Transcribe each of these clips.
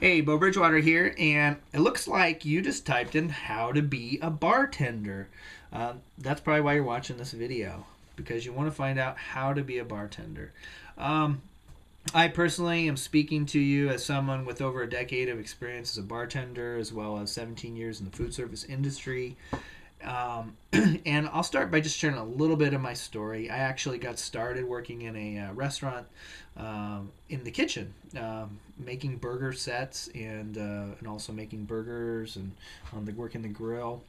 Hey, Bo Bridgewater here, and it looks like you just typed in how to be a bartender. That's probably why you're watching this video, because you want to find out how to be a bartender. Um, I personally am speaking to you as someone with over a decade of experience as a bartender, as well as 17 years in the food service industry. And I'll start by just sharing a little bit of my story. I actually got started working in a restaurant in the kitchen, making burger sets and also making burgers and on the working the grill.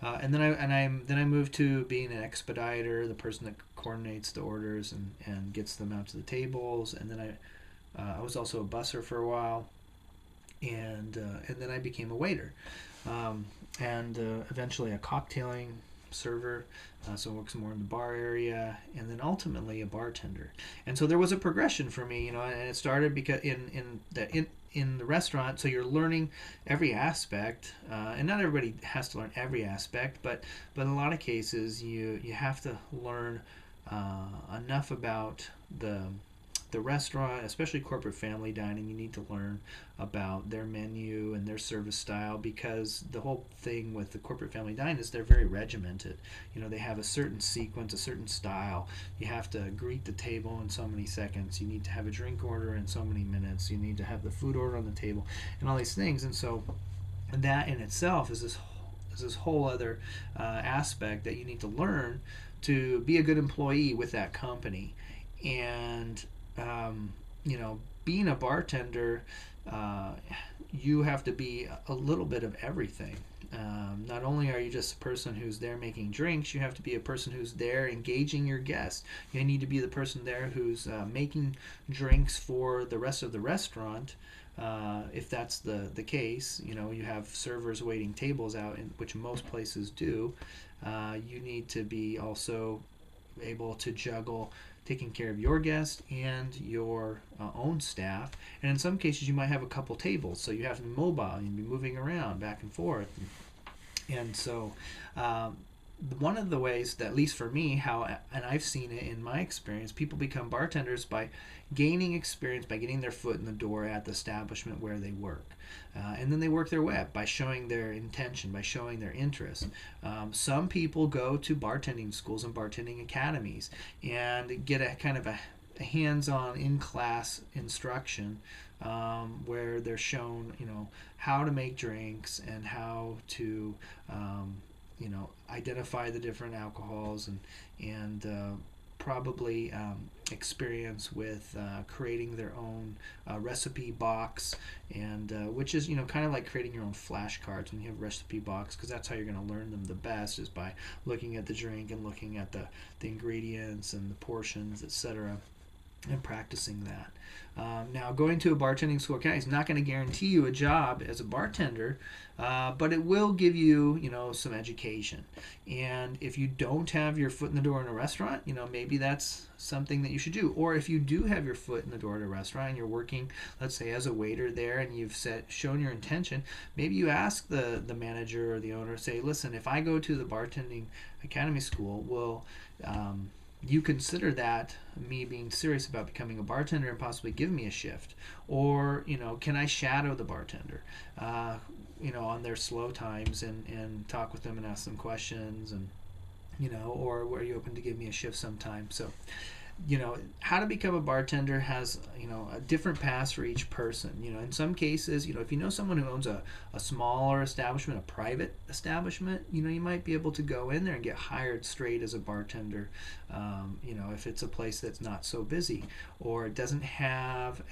And then I moved to being an expediter, the person that coordinates the orders and gets them out to the tables. And then I was also a busser for a while, and then I became a waiter, and eventually a cocktailing server. So works more in the bar area, and then ultimately a bartender. And so there was a progression for me, and it started because in the restaurant, so you're learning every aspect, and not everybody has to learn every aspect, but in a lot of cases you have to learn enough about the restaurant, especially corporate family dining. You need to learn about their menu and their service style, because the whole thing with the corporate family dining is they're very regimented. They have a certain sequence, a certain style. You have to greet the table in so many seconds. You need to have a drink order in so many minutes. You need to have the food order on the table, and all these things. And so that in itself is this whole other aspect that you need to learn to be a good employee with that company. And being a bartender, you have to be a little bit of everything. Not only are you just a person who's there making drinks, you have to be a person who's there engaging your guests. You need to be the person there who's making drinks for the rest of the restaurant. If that's the case, you have servers waiting tables out, which most places do. You need to be also able to juggle taking care of your guests and your own staff. And in some cases, you might have a couple tables, so you have to be mobile and be moving around back and forth. And so, one of the ways that, at least for me, and I've seen it in my experience, people become bartenders by gaining experience, by getting their foot in the door at the establishment where they work. And then they work their way up by showing their intention, by showing their interest. Some people go to bartending schools and bartending academies and get a kind of a hands-on in-class instruction, where they're shown, how to make drinks and how to, identify the different alcohols and probably experience with creating their own recipe box, and which is kind of like creating your own flashcards when you have a recipe box, because that's how you're going to learn them the best, is by looking at the drink and looking at the ingredients and the portions, etc., and practicing that. Now, going to a bartending school is not going to guarantee you a job as a bartender, but it will give you, some education. And if you don't have your foot in the door in a restaurant, maybe that's something that you should do. Or if you do have your foot in the door at a restaurant and you're working, let's say, as a waiter there, and you've shown your intention, maybe you ask the manager or the owner, say, listen, if I go to the bartending academy school, will you consider that me being serious about becoming a bartender and possibly give me a shift? Or, can I shadow the bartender, on their slow times and talk with them and ask them questions, and, or are you open to give me a shift sometime? So, how to become a bartender has, a different path for each person. In some cases, if you know someone who owns a smaller establishment, a private establishment, you might be able to go in there and get hired straight as a bartender, if it's a place that's not so busy, or it doesn't have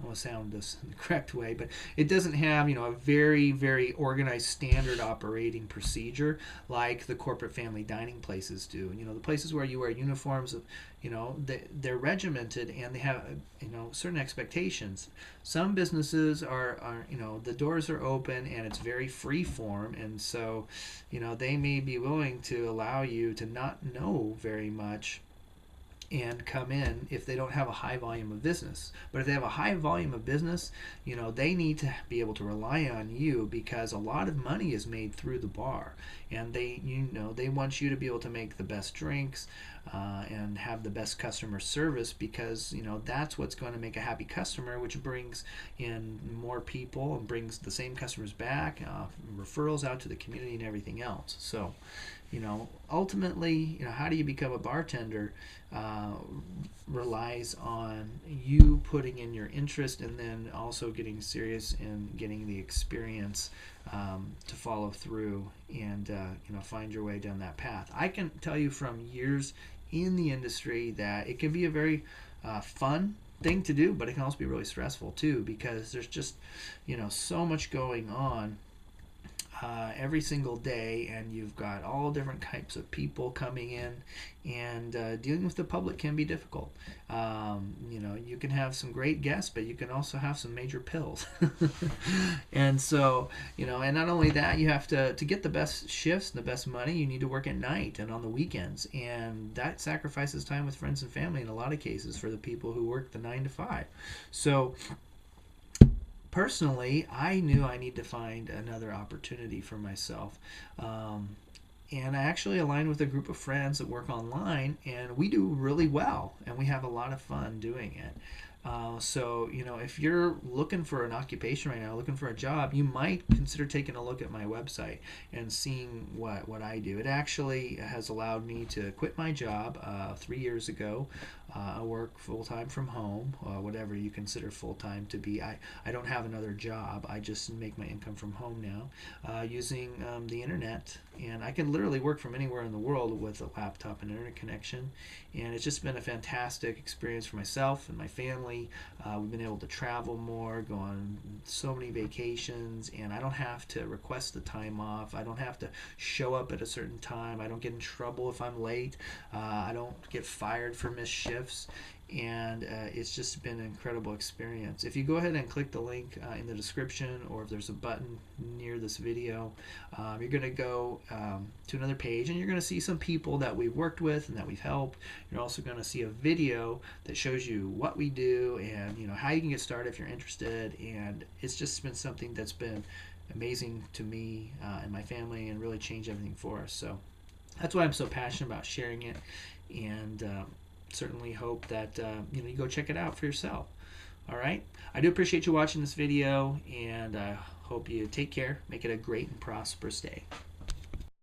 I want to sound this in the correct way, but it doesn't have, a very, very organized standard operating procedure like the corporate family dining places do. The places where you wear uniforms, they're regimented and they have, certain expectations. Some businesses are, the doors are open and it's very free form, and so, they may be willing to allow you to not know very much and come in if they don't have a high volume of business. But if they have a high volume of business, they need to be able to rely on you, because a lot of money is made through the bar, and they want you to be able to make the best drinks, and have the best customer service, because that's what's going to make a happy customer, which brings in more people and brings the same customers back, referrals out to the community and everything else. So ultimately, how do you become a bartender relies on you putting in your interest, and then also getting serious and getting the experience to follow through and find your way down that path. I can tell you from years in the industry that it can be a very fun thing to do, but it can also be really stressful too, because there's just so much going on every single day, and you've got all different types of people coming in, and dealing with the public can be difficult. You can have some great guests, but you can also have some major pills. And so, and not only that, you have to get the best shifts, the best money, you need to work at night and on the weekends, and that sacrifices time with friends and family in a lot of cases for the people who work the 9 to 5. So personally, I knew I need to find another opportunity for myself. And I actually aligned with a group of friends that work online, and we do really well, and we have a lot of fun doing it. So, if you're looking for an occupation right now, looking for a job, you might consider taking a look at my website and seeing what I do. It actually has allowed me to quit my job 3 years ago. I work full-time from home, whatever you consider full-time to be. I don't have another job. I just make my income from home now using the internet. And I can literally work from anywhere in the world with a laptop and internet connection. And it's just been a fantastic experience for myself and my family. We've been able to travel more, go on so many vacations, and I don't have to request the time off. I don't have to show up at a certain time. I don't get in trouble if I'm late. I don't get fired for missed shifts. And it's just been an incredible experience. If you go ahead and click the link in the description, or if there's a button near this video, you're going to go to another page, and you're going to see some people that we've worked with and that we've helped. You're also going to see a video that shows you what we do and how you can get started if you're interested. And it's just been something that's been amazing to me and my family, and really changed everything for us. So that's why I'm so passionate about sharing it, and certainly hope that you go check it out for yourself. All right, I do appreciate you watching this video, and I hope you take care, make it a great and prosperous day.